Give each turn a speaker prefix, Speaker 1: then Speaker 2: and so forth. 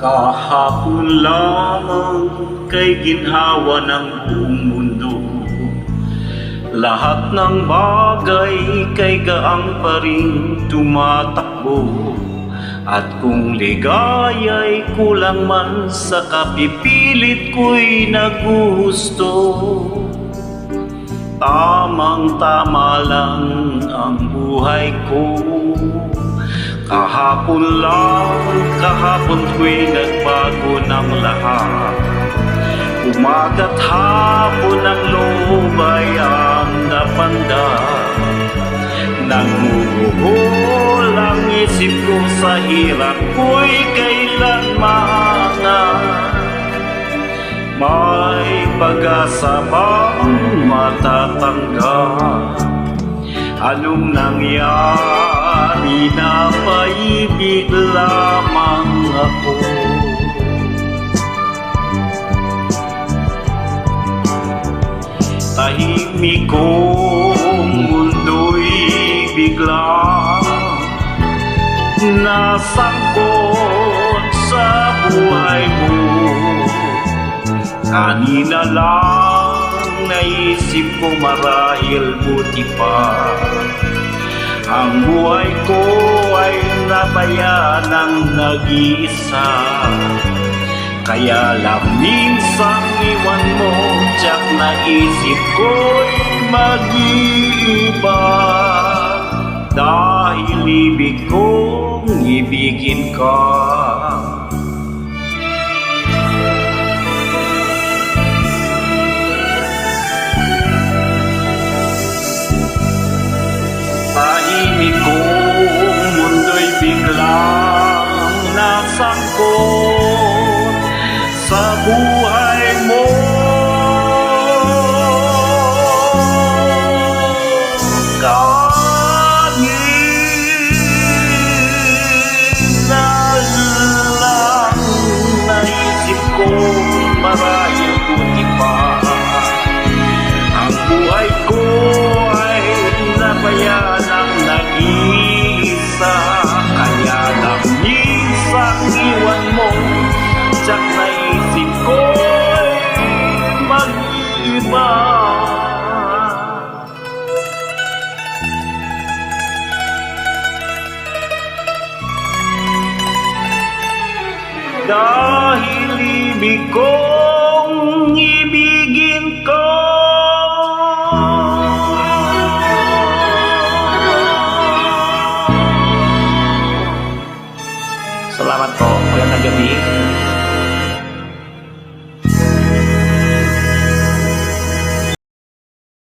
Speaker 1: Kahapon lamang kay ginhawa ng buong mundo. Lahat ng bagay kay gaang pa rin tumatakbo. At kung ligaya'y kulang man sa kapipilit ko'y nagusto, tamang-tama lang ang buhay ko. Kahapon kahapon ko'y nagbago ng lahat. Umaga't hapon ang loob ay ang napanda. Nangguguhol ang isip ko sa hirap ko'y kailanman. May pag-asa bang matatanggap? Anong nangyari na paibig lamang ako? Tahimik kong mundo'y bigla nasangkot sa buhay mo. Kanina lang naisip ko marahil buti pa ang buhay ko ay nabayan ng nag-iisa. Kaya lang minsan iwan mo, tiyak na isip ko'y mag-iiba. Dahil ibig kong ibigin ka. Tahimik kong mundo'y biglang nasangkot sa buhay mo. Kanina lang naisip ko marahil buti pa ang buhay ko ay nabayan ng nag-iisa. Kaya lang minsan iwan mo, tiyak na isip ko'y mag-iiba. Dahil ibig kong ibigin ko. Salamat po. Magandang gabi.